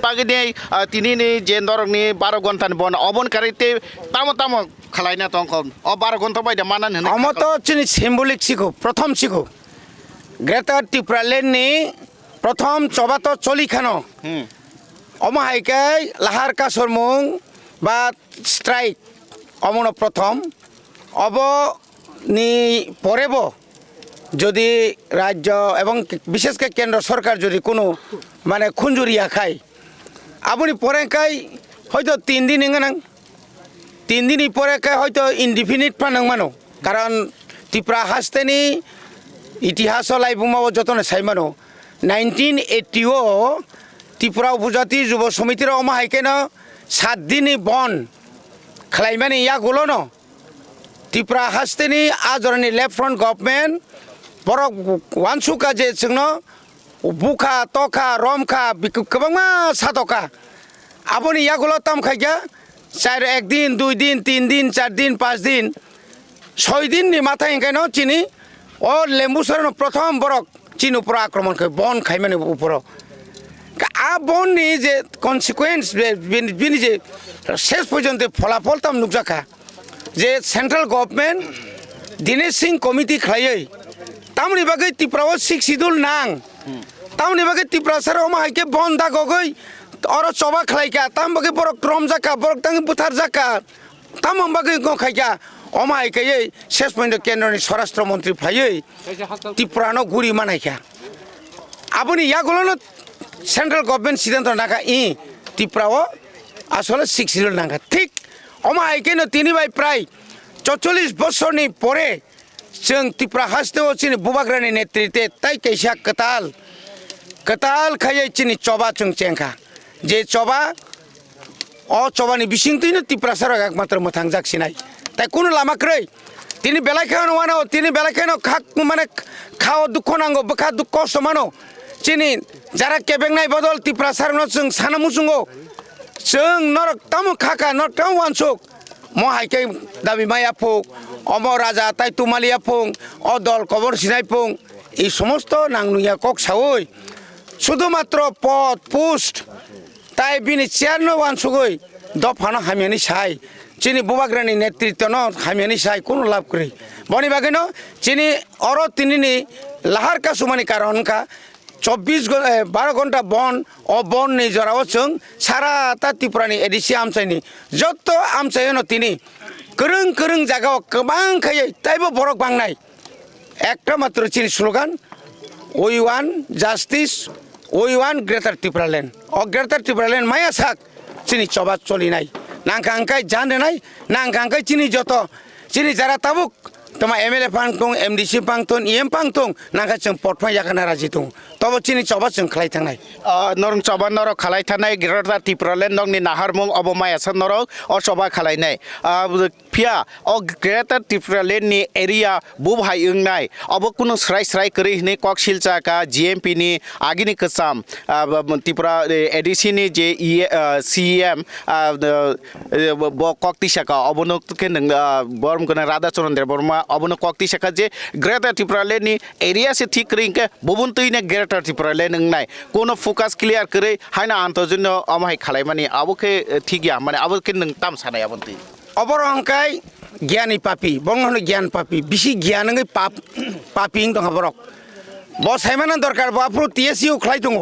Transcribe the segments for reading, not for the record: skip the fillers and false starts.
Pagi tini je norok ni 12 ঘন্টা bon obon karite tamo khalaina tongkom o 12 ঘন্টা bai da manan hene আমতো চিনি symbolic শিখো প্রথম শিখো গ্রেটার ত্রিপুরাল্যান্ড নি প্রথম চবাতো চলিখানো অমাহাইকাই লাহার কাসরমুং বা স্ট্রাইক অমন প্রথম অব নি পরেব যদি রাজ্য এবং বিশেষ করে কেন্দ্র সরকার যদি কোনো মানে খুঞ্জুরিয়া খায় আপনি পরে খাই হয়তো 3 দিন এঙ্গানাং 3 দিন পরে খাই হয়তো ইনডিফিনিট পানাং মানো কারণ ত্রিপুরা হাসতেনি ইতিহাস লাইবুমাও যতন সাইমানো 1980 ত্রিপুরা উপজাতি যুব সমিতির অমাহাইকেন 7 দিনই বন খালাইমানি ইয়াগুলো ন ত্রিপুরা হাসতেনি আজরনি লেফট ফ্রন্ট গভর্নমেন্ট বড় ওয়ানসুকা যে जोंनो বুখা তখা রমখা গোबांमा সাতকা আপনি ইয়াগুলো তাম খাইয়া 1 দিন 2 দিন 3 দিন 4 দিন 5 দিন 6 দিন নি মাথা এঙ্কাইনো চিনি ও লেম্বুসরন প্রথম বড় চীন উপর আক্রমণ করে বন খাইমানে উপর আ বন নি যে কনসিকুয়েন্স বিনি যে শেষ পর্যন্ত ফলাফল তাম নুকজাখা যে central government Dinesh Singh committee খাইयै তামনি বাগৈ ত্রিপুরাও 6 শিডিউল নাং তামনি বাগৈ ত্রিপুরা সার অমাহাইকে বন দা গগৈ অর চবা খাইকা তাম বাগৈ বড় ক্রম জাকা বড় তাং বুথার জাকা তাম বাগৈ গ খাইকা অমাহাইকে শেষ পর্যন্ত কেন্দ্রনি স্বরাষ্ট্রমন্ত্রী ফাইयै ত্রিপুরানো গুড়ি মানাইকা আপনি ইয়াগুলো সেন্ট্রাল গভর্নমেন্ট সিদ্ধান্ত নাকা ত্রিপুরাও আসলে 6 শিডিউল নাঙ্গা ঠিক অমাহাইকে তিনি বাই প্রায় 44 বছরনি পরে जों त्रिपुरा हासतेও চিনি বুবাগ্রানি নেতৃত্বে তাই কেসা কতাল খাইयै চিনি চবা जों চেংখা যে চবা অ চবানি বিসিংতিনো ত্রিপুরা সার একমাত্র মথাং জাকসিনাই তাই কোনো লামাক্রৈ তিনি বেলাই খাওয়ানো মানো তিনি বেলাই খাওয়ানো খাক মানে খাও দুঃখ নাঙ্গো বখা দুঃখ সমানো চিনি যারা কেবেংনাই বদল ত্রিপুরা সারনো जों সানামুসুঙ্গো जों নরক তামু খাকা নরক তামু ওয়ানসুক মহাইকে দাবি মায়া ফুক অমর রাজা তাই তুমালিয়া ফুং অদল কবর সিনাই ফুং এই সমস্ত নাংনুইয়া কক সাউই শুধুমাত্র পদ পোস্ট তাই বিনি চেয়ারনো ওয়ানসুগই দফানো হামিয়ানি সাই চিনি বুবাগ্রানি নেতৃত্ব ন হামিয়ানি সাই কোনো লাভ করি বনি বাগেন চিনি অর তিনিনি লাহার কাসুমানি কারণকা 12 ঘন্টা বন ও বন নি জরাও जों সারা তা ত্রিপুরানি এডিসি আমচাইনি যত আমচাইনো তিনি করং জায়গাও গোबां খাইयै তাইবো বরক বাংনাই একটা মাত্র চিনি slogan we want justice we want greater Tripuraland ও গ্রেটার ত্রিপুরাল্যান্ড মায়া সাক চিনি চবা চলি নাই নাংখাংকাই জানে নাই নাংখাংকাই চিনি যত চিনি যারা তাবুক তোমা এমএলএ পাংতং এমডিসি পাংতং ইএম পাংতং নাংখা जों পটফাই জাখানা রাজি দं তবে চিনি চবা जों খালাই থাंनाय নরং চবা নরক খালাই থানাই গ্রেটার ত্রিপুরাল্যান্ড নংনি নাহারমুং অবমায়াসা নরক অ চবা খালাইনাই ফিয়া অ গ্রেটার ত্রিপুরাল্যান্ড নি এরিয়া বুবহাই ইংনাই অব কোনো স্রাই করি নে ককশিলচাকা জিএমপি নি আগিনি কসাম ত্রিপুরা এডিসি নি যে সিএম ব ককতিশাকা অবনকে বরম কোন রাধা চরণদেব বর্মা অবনো ককতিশাকা যে গ্রেটার ত্রিপুরাল্যান্ড নি এরিয়া সে ঠিক করিংকে বুবুনতুইনে গ্রেটার ত্রিপুরাল্যান্ড নাই কোনো ফোকাস ক্লিয়ার করে হাইনা আন্তজন্য অমাহাই খালাইমানি আবকে ঠিকইয়া মানে আবকে নং তাম সানাय আবন্তি অবরংকাই জ্ঞানী পাপি বংহনো জ্ঞান পাপি বিশি জ্ঞানঙ্গै পাপিং দং বরক বসাইমানা দরকার বাপ্রু টিএসইউ খালাই দङ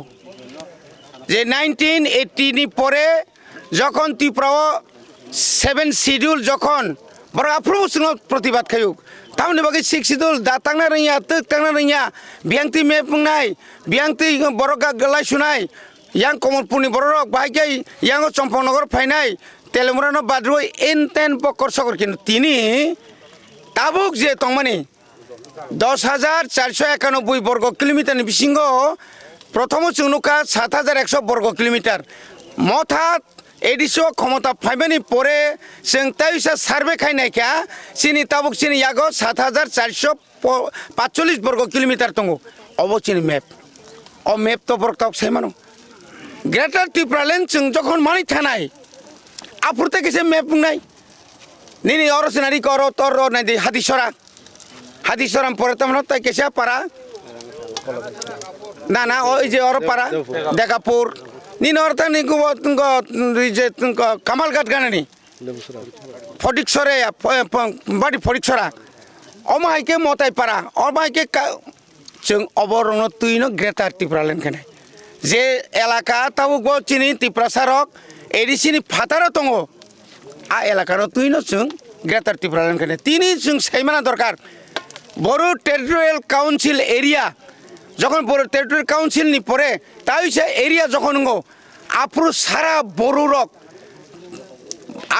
যে 1980 নি পরে যখন ত্রিপুরাও 7 শিডিউল যখন বড় আপ্রু প্রতিবাদ খায়ুক তামনি বাকি 6 শিডিউল দাতাংনা রইয়া তক তাংনা রইয়া বিয়াংতি মেপুংনাই বিয়াংতি বড়গা গলাই সুনাই ইয়াং কমলপুরনি বড়রক বাইকাই ইয়াং চম্পকনগর ফাইনাই তেলেমুরানো বাদ্রু এনতেন পকর সকর কিন্তু তিনি তাবুক যে তংমানি 10,491 বর্গ কিলোমিটার বিসিঙ্গ প্রথম চুনুকা 7,100 বর্গ কিলোমিটার মথাত এডিসো ক্ষমতা ফাইবানি পরে जों তাইসা সার্ভে খাইনাইকা চিনি তাবুক চিনি ইয়াগো 7,445 বর্গ কিলোমিটার দङ অব চিনি ম্যাপ ও ম্যাপ তো বরক সাইমানো গ্রেটার ত্রিপুরাল্যান্ড जों যখন মানি থানাই আফুরতে কেসে ম্যাপ নাই নিনি অরসনারি করো তোর নাই হাদিসরাম পরে তেমন তাই কেসে পারা না না ওই যে অরপাড়া দেখাপুর নিন অর্থা নি যে কামালঘাট গানানি ফটিকসরে বাড়ি ফটিকসরা অমাইকে মতাই পারা অমাইকে जों अबरन तुइनो ग्रेटार टिप्रालेन केने जे एलाका तावुगो चिनि टिप्रासारक एडिसिनि फातारा दंगो आ एलाकानो तुइनो जों ग्रेटार टिप्रालेन केने तिनि जों साइमाना दरकार बड़ो टेरिटरियल काउन्सिल एरिया যখন বড় টেরিটরিয়াল কাউন্সিল নি পরে তাই সে এরিয়া যখন গো আপ্রু সারা বড় রক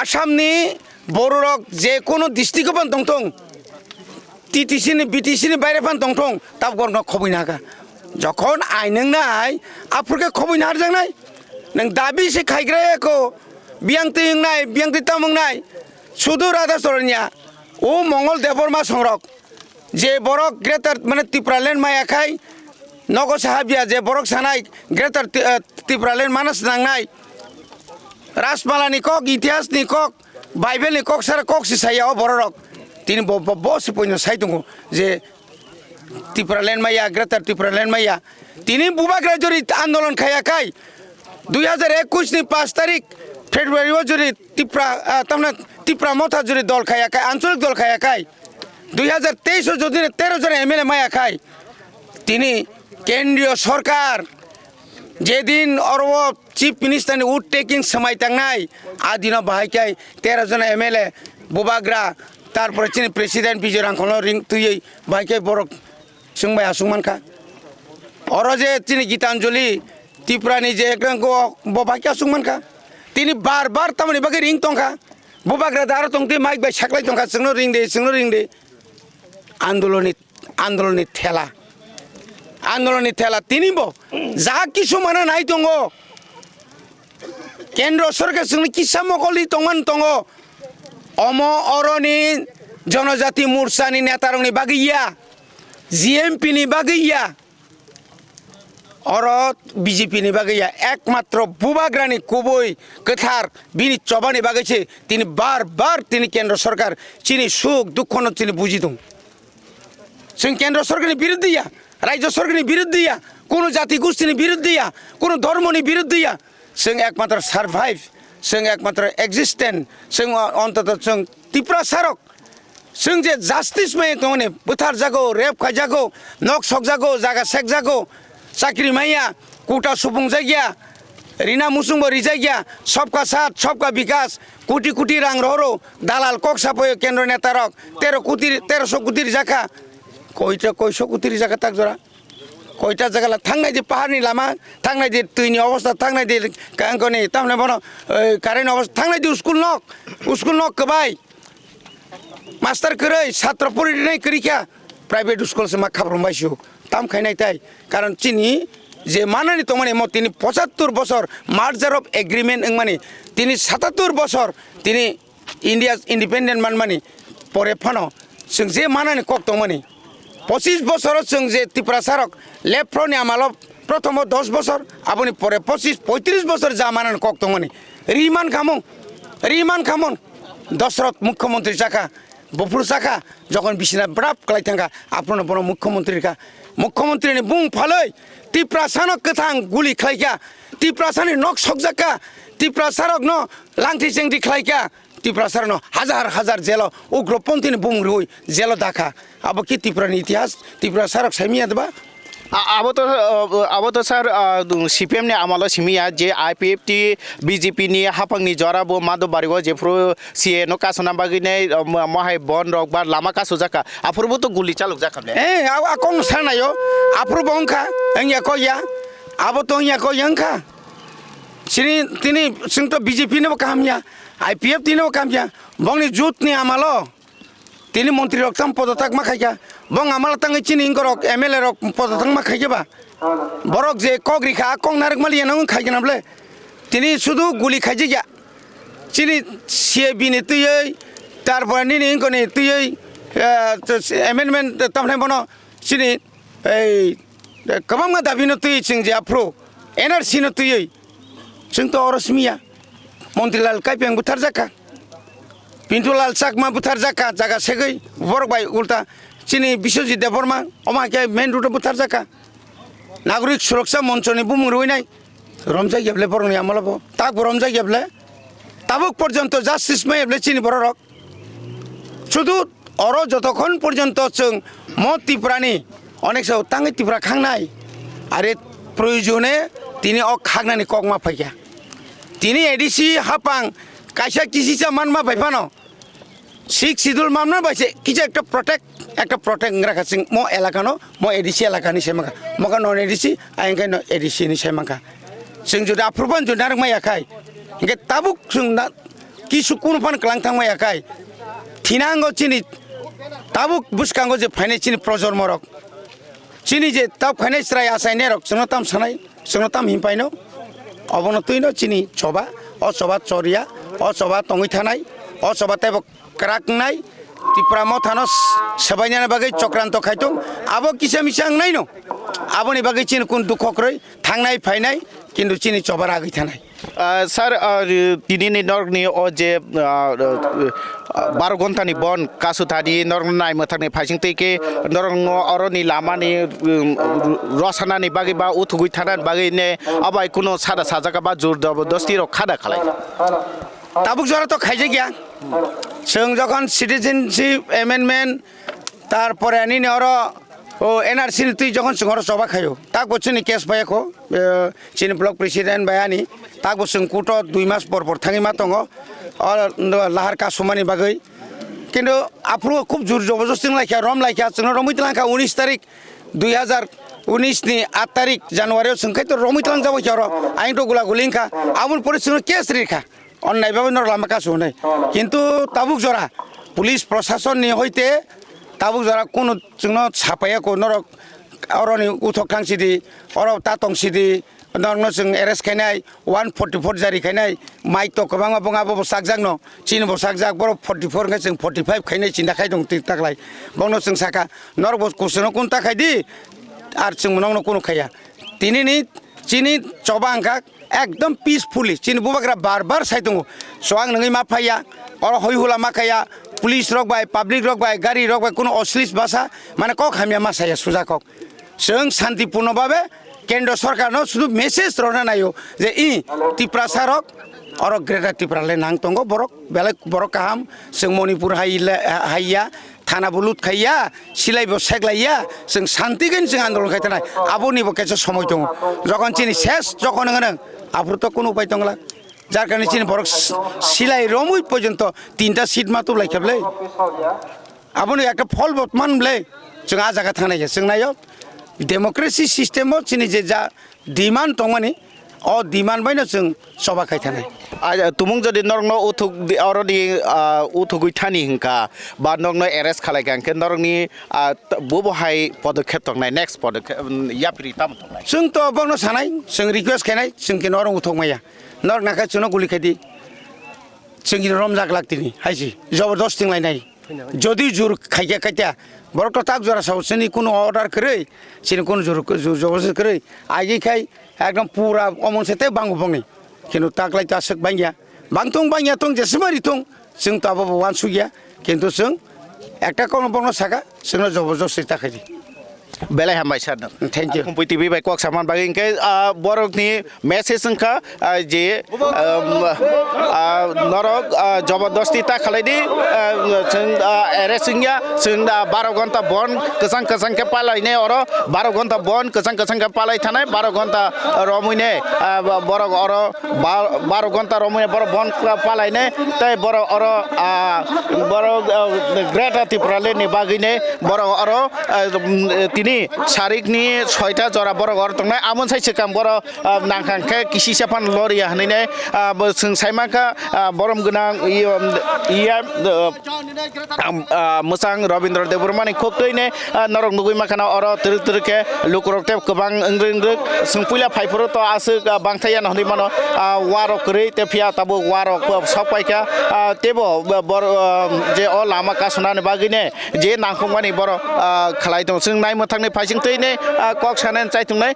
আসামনি বড় রক যে কোনো ডিস্ট্রিক্ট বান দংতং টিটিসিনি বিটিসিনি বাইরে ফান দংতং তাব গরন খবই নাগা যখন আইনং নাই আপ্রুকে খবই না হারজাং নাই নং দাবি সে খাইগ্রায়কো বিয়াংতি নাই বিয়াংতি তামং নাই শুধু রাধা সরনিয়া ও মঙ্গল দেববর্মা সংরক যে বড় গ্রেটার মানে ত্রিপুরালেন মায়া খাই নগর সাহাবিয়া যে বরক সানাই গ্রেটার ত্রিপুরালেন মানস নাংনাই রাসমালানি কক ইতিহাসনি কক বাইবেলনি কক সারা কক সিসাইয়া বড় তিনি বস পইন সাই দङ যে ত্রিপুরালেন মাইয়া গ্রেটার ত্রিপুরালেন মাইয়া তিনি বুবাগ্রা জরি আন্দোলন খায়াখাই 2021 नि 5 तारिख फेब्रुआरी जरी ত্রিপুরা তামনা ত্রিপুরা মথা জরি দল খায়াখাই আঞ্চলিক দল খায়াখাই 2023 যদি 13 জন এমএলএ মায়া খাই তিনি কেন্দ্রীয় সরকার যেদিন অরব চিফ মিনিস্টার উড টেকিং সময় তাংনাই আদিন বাহাইকাই 13 জন এমএলএ বুবাগ্রা তারপরে চিনি প্রেসিডেন্ট বিজয় রাংখল রিং তুই বাহাইকাই বড় সুংবাই আসুমানখা অর যে চিনি গীতাঞ্জলি ত্রিপুরানি যে একদম বাহাইকা আসুমানখা তিনি বারবার তামানি বাকি ring Tankha বুবাগ্রা Dar তংতি mic by সাকলাই Tankha जोंनो রিং দে আন্দোলনের ঠেলা তিনি যা কিছু মানে নাই দङ কেন্দ্র সরকার जोंनि কিসা মকলি তংমান দङ অম অরনি জনজাতি মোর্চানি নেতারংনি বাগিয়া জিএমপি नि বাগিয়া অর বিজেপি नि বাগিয়া একমাত্র বুবাগ্রানি কুবই গোথার বিনি চবানি বাগিছে তিনি বারবার তিনি কেন্দ্র সরকার চিনি সুখ দুঃখ চিনি বুঝি দङ जों केंद्र सरकारनि बिरुद्धिया राज्य सरकारनि बिरुद्धिया कोनो जाति गोष्ठीनि बिरुद्धिया कोनो धर्मनि बिरुद्धिया जों एकमात्र सार्भाइव जों एकमात्र एक्जिस्टेंट जों अंतत जों त्रिपुरा सारक जों जे जास्टिस में तोने बुथार जागो रेप खाय जागो नक सक जागो जागा सेक जागो साख्रि माइया कोटा सुबुं जायगिया रीना मुसुंबो रिजायगिया सबका साथ सबका विकास कोटी कोटी रां रहो दालाल कक सापयो केंद्र नेतारक 1300 कोटी जाखा কয়টা 100 জায়গা তাক জরা কয়টা জায়গা থাংনাই যে পাহাড়নি লামা থাংনাই যে তুইনি অবস্থা থাংনাই যে কাঙ্কনি তামনে বন কারেন্ট অবস্থা থাংনাই যে স্কুল নক কবাই মাস্টার কरै ছাত্র পরিণয় করিখা প্রাইভেট স্কুল সে মা খাবরম বাইছো তাম খাইনাই তাই কারণ চিনি যে মানানি তো মানে তিনি 75 বছর মার্জার অফ এগ্রিমেন্ট মানে তিনি 77 বছর তিনি ইন্ডিয়া ইন্ডিপেন্ডেন্ট মানে পরে ফানো जों যে মানানি কক তো মানে 25 বছর जों যে ত্রিপুরা সারক লেফট ফ্রন্টে আমালো প্রথম 10 বছর আপনি পরে 35 বছর যা মানান কক তো মানে রিমান খামন দশরথ মুখ্যমন্ত্রী চাকা বপুর চাকা যখন বিছনা ব্রাপ কলাই থাকা আপনার বড় মুখ্যমন্ত্রী বুং ফালই ত্রিপুরা সানক কথাং গুলি খাইকা ত্রিপুরা সানি নক সক জাকা ত্রিপুরা সারক ন লাংটি চেংটি খাইকা ত্রিপুরা সার হাজার জেল উগ্রপন্থী বুং রুই জেল দেখা अब के ত্রিপুরানি ইতিহাস ত্রিপুরা সারক সাইমিয়া দেবা अब तो सर सीपीएम ने आमालो सिमिया जे आईपीएफ टी बीजेपी नि हाफांनि जराबो मादो बारिगो जेफ्रु सीए नो कासना बागिने महाय बन रक बा लामा कासो जाका आफुरबो तो गुली चालुक जाखाबले आकं सानायो आफुर बंखा एंया कया अब तो एंया कयंखा सिनि तिनि जों तो बीजेपी ने कामया आईपीएफ तिनो कामया बंगनि जुथ नि आमालो তিনি মন্ত্রী রকম পদত্যাগ মা খাইকা বং আমার তাঙ্গি চিনি ইংরক এমএলএ রক পদত্যাগ মা খাইকেবা বরক যে কগরিখা কং নারক মালিয়া নং খাইকেন আমলে তিনি শুধু গুলি খাইছে গিয়া চিনি সিএবি নি তুই তারপর নিনি ইংকনি তুই এমেন্ডমেন্ট তামনে বন চিনি এই কবামা দাবি ন তুই চিং যে আফ্রো এনআরসি ন তুই जों তো অরসমিয়া মন্ত্রীলাল কাইপেং বুথার জাকা पिंटुलाल चाकमा बुथार जाका जागा सेगै बरक बाय उल्टा चिनी विश्वजित देबबर्मा अमा के मेन रूट बुथार जाका नागरिक सुरक्षा मंचनि बुमुं रुइनाय रमजाय गेबले बरंनि आमलाबो ताक रमजाय गेबले ताबुक पर्यन्त जास्टिस मै एबले चिनि बररक शुधु अर जतक्षण पर्यन्त जों म त्रिपुरानि अनेक साव ताङै त्रिपुरा खांनाय आरो प्रयोजने तिनि अ खांनानि ककमा फैया तिनि एडिसि हापां कायसा किसिसा मानमा भाइफानो सिक्स शिड्यूल मामना बाइसे किसा একটা প্রটেক্ট রাখা जों म एलाकानो म एडिसि एलाकानि सेमाखा मका नन एडिसि आइंखाय न एडिसिनि सेमाखा जों जुदि आप्रुभान जुदि नारक मायाखाय इंगे ताबुक जों ना किसु कुनफान क्लांथां मायाखाय थिनांगो चिनि ताबुक बुसकांगो जे फाइनान्स चिनि प्रजन्मरक चिनि जे ताब फाइनान्स राय आसायने रक जोंना ताम सानाय जोंना ताम हिमपाइनो अबनतुइनो चिनि चबा अ चबा चरिया अ चबा तङै थानाय अ चबा ताइब क्राकनाय त्रिपुरा मथानो सबाइनानि बागै चक्रान्त खायथं आबो किसा मिसा नायनो आबोनि बागै चिनि कुन दुखक्रै थांनाय फायनाय किन्तु चिनि चबा रागै थानाय सर दिनैनि नरगनि अ जे 12 घन्टानि बन कासुथानि नरग नाय मोथांनि फाइसिं तैके नरग अरनि लामानि रसानानि बागै बा उथुगै थानानि बागै ने अबाय कुनो सादा साजाका बा जुर जबरदस्ति र खादा खालाय ताबुक जरा तो खाइजे गया जों যখন সিটিজেনশিপ অ্যামেন্ডমেন্ট তারপরে নিনে অর ও এনআরসি তুই যখন সিংহর সভা খাইও তাক বছরনি কেস পাইয়াখো চিনি ব্লক প্রেসিডেন্ট বায়ানি তাক বছর কুট 2 মাস পর থাঙি মা দङ লাহার কাসুমাनि বাগै কিন্তু আপ্রু খুব জোর জবরদস্তি লাইখা রম লাইখা जों रमितलांखा 19 तारिख 2019 नि 8 तारिख জানুয়ারিयाव जोंखाय तो रमितलां जाबाय आरो आइन तो गुला गुलिंखा आबुन परे जों केस रेखा अन्नाय बाबो नर लामा कासु होनाय किन्तु ताबुक जरा पुलिस प्रशासन नि होइते ताबुक जरा कोनो जोंनो छापाया को नर अरनि उथक थांसिदि अर तातंसिदि नरनो जों एरेस्ट खायनाय 144 जारि खायनाय माइ तो गोबां बङाबो सागजांनो चिन बो सागजाग बर 44 खाय जों 45 खायनाय चिन्ता खाय दं ताकलाय बंनो जों साका नर बस कुसनो कोन ताखायदि आर जों मननो कोनो खाया तिनिनि चिनि चबांखा एकदम पिसफुली चिन बुबाग्रा बार साइदों सोआं नङै मा फाया और हयहुला मा खाया पुलिस रक बाय पब्लिक रक बाय गाड़ी रक बाय कोनो अश्लील भाषा माने कक हामिया मा साया सुजा कक जों शान्तिपूर्ण भाबे केन्द्र सरकारनो शुधु मेसेज रना नायो जे इ त्रिपुरा सारक और ग्रेटर त्रिपुराले नां तंगो बरक बेलेक बरक काहाम जों मणिपुर हाइया थाना बुलुत खाइया सिलाइबो सेगलाइया जों शान्तिगोन जों आन्दोलन खायथानाय आबोनिबो केसे समय दङ जखन चिनि शेष जखन नों आफुर तो कोनो उपाय दंला जार कारणे चिनि बरक सिलाइ रमुइ पर्यन्त 3टा सीट मा तो लाइखाबले आबोनि একটা फल बतमानले जों आ जागा थांनाय जों नायो डेमोक्रेसि सिस्टेमाव चिनि जे जा डिमान्ड दङनि अ डिमान्ड बायनो जों सभा खायथानाय तुमुं जदि नरगनो उथुग अरनि उथुगै थानि हिंका बा नरगनो एरेस्ट खालायगांके नरगनि बबहाय पदक्षेप दंनाय नेक्स्ट पदक्षेप याप्रि ताम दंनाय जों तो बंनो सानाय जों रिक्वेस्ट खायनाय जों के नरग उथुग माया नरग नाखा जोंनो गुलि खायदि जों कि रमजाक लागतिनि हायसि जबरदस्ति लायनाय जदि जुर खायया खायया बरक ताक जरा सावसनि कोनो अर्डार करे सिनि कोनो जुर जबरदस्ति करे आइजि खाय एकदम पूरा अमनसेते बांगु बंनि किन्तु ताकलाय तासक बांगिया बांथं बांगिया तं जेसेबारि तं जों ताबो वान सुगिया किन्तु जों একটা কোনো বংশ সাকা जोंनो जबरदस्ति ताखायदि बेलाय हामबाय सार थैंक यू कुम्पै टिभि बाय कक सामान बागै इनके बरकनि मेसेज संखा जे नरक जबरदस्ति ता खालायदि जों एरेस्टिंया जों 12 घन्टा बन कसां के पालायने और 12 घन्टा बन कसां के पालाय थानाय 12 घन्टा रमुइने बरक और 12 घन्टा रमुइने बर बन पालायने तै बर और ग्रेटर त्रिपुराले नि बागैने बर और তিনি সারিকনি 6টা জরা বড় ঘর দंनाय আমন साइसे काम बर नांखांखे किसि साफान लरिया हनैने जों साइमाखा बरम गोनां इया मोजां रविन्द्र देवबर्मानि खोखैने नरक नुगै माखाना अर तिरके लुकरकते गोबां इंग्रिंग्रिक जों पुइला फाइफोर तो आसो बांथाया नहनै मानो वारक करै तेफिया ताबो वारक सपायका तेबो बर जे अ लामा कासनानि बागैने जे नांखंमानि बर खालाय दं जों नाय मोथांनि फाइसिं तैने कक सानान चाइथुंनाय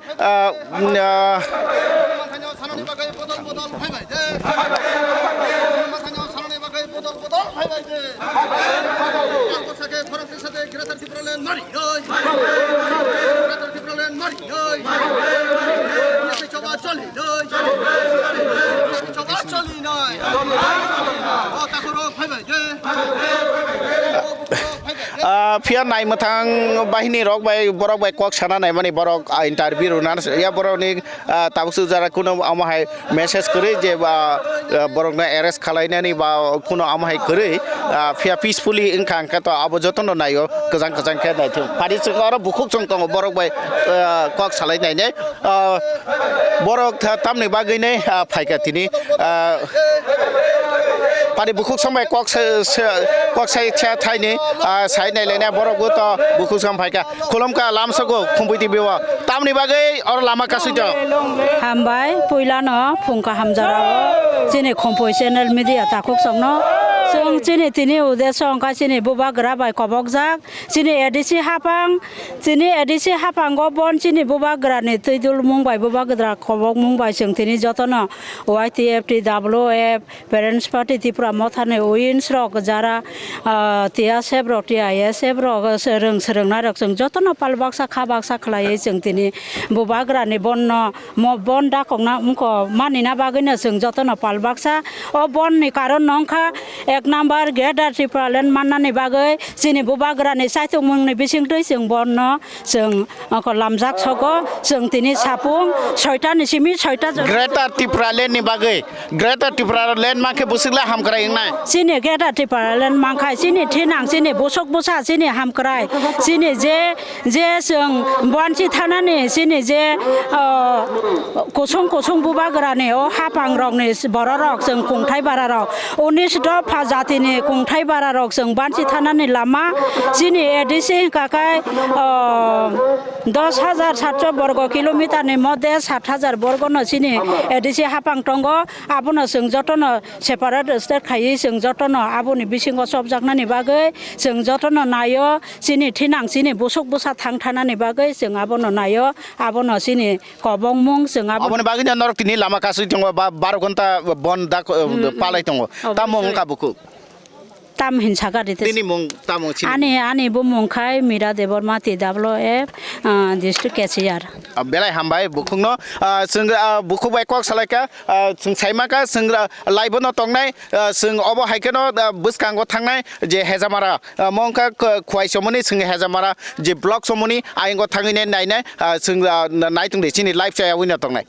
फिया नाय मथां बाहिनी रक बाय बरक बाय कक साना नाय माने बरक इंटरव्यू रुना या बरकनि ताबसु जारा कुनो आमाहाय मेसेज करे जे बा बरकना अरेस्ट खालायनानै बा कुनो आमाहाय करे फिया पीसफुली इंखा अंका तो आबो जतन नायो गोजान गोजान के नायथों पारि आरो बुखुक जों दङ बरक बाय कक सालायनायने बरक तामनि बागैने फायखातिनि पारि बुखुक समय कक साइ थाइनि साइ नायलायना बरकबो तो बुखुक सम फायखा खुलुमका लामसगो खुंबैति बेवा तामनि बागै और लामा कासुइतो हामबाय पहिलानो फुंखा हामजाराव जेने खम्पय चेनेल मिडिया ताकुक संनो जों जेने तिनि उदेश अंका जेने बुबा ग्रा बाय कबक जाक जेने एडिसि हापां गो बन जेने बुबा ग्रानि तैदुल मुंबाय बुबा ग्रा कबक मुंबाय जों तिनि जतनो वाइटिएफ टिडब्ल्यूएफ पेरेंट्स पार्टी त्रिपुरा मथाने उइन्स रक जारा टिया सेब्र टिया एसेब्र सोरोंना रक जों जतनो पालबाक्सा खाबाक्सा खलायै जों तिनि बुबा ग्रानि बन दाकंना मुखो मानिना बागैनो जों जतनो पालबाक्सा अ बननि कारण नंखा एक नम्बर गेदार त्रिपुरालेण्ड माननानै बागै जोंनि बुबाग्रानि साइथं मुंनि बिसिंथै जों बन्न जों लामजाक सगो जों तिनि सापुं सयतानि सिमि सयता ग्रेटार त्रिपुरालेण्डनि बागै ग्रेटार त्रिपुरालेण्ड माखे बुसिगला हामक्राय इंनाय सिनि गेदार त्रिपुरालेण्ड मांखाय सिनि थिनां सिनि बुसक बुसा सिनि हामक्राय सिनि जे जों बानसि थानानै सिनि जे कसं बुबाग्रानि अ हापां रकनि बर रक जों खुंथाय बारा रक 19 जातिनि खुंथाय बारा रक जों बानसि थानानै लामा सिनि एडिसि काकाय 10,700 वर्ग किलोमिटारनि मध्य 7,000 वर्ग न सिनि एडिसि हापां टंगो आबुनो जों जतनो सेपारेट स्टेट खायै जों जतनो आबुनि बिसिंग सबजाकनानि बागै जों जतनो नायो सिनि थिनां सिनि बुसक बुसा थांथानानि बागै जों आबुनो नायो आबुनो सिनि कबं मुं जों आबुनि बागै नरक तिनि लामा कासुइ दङ बा 12 घन्टा बन दा पालाय दङ ता मुं काबुकु ताम हिंसा गारि तिनि मुं ता मुं सिनि आनि बुमुंखाय मीरा देबरमा टिडब्ल्यूएफ डिस्ट्रिक्ट केसियार बेलाय हामबाय बुखुंनो जों बुखुबाय कक सालायका जों साइमाका जों लाइबनो तंनाय जों अबो हायकेनो बुसकांगो थांनाय जे हेजामारा मंका खुवाइसमनि जों हेजामारा जे ब्लक समनि आइंगो थाङैने नायनाय जों नायतुंदे सिनि लाइफ चायावैनो तंनाय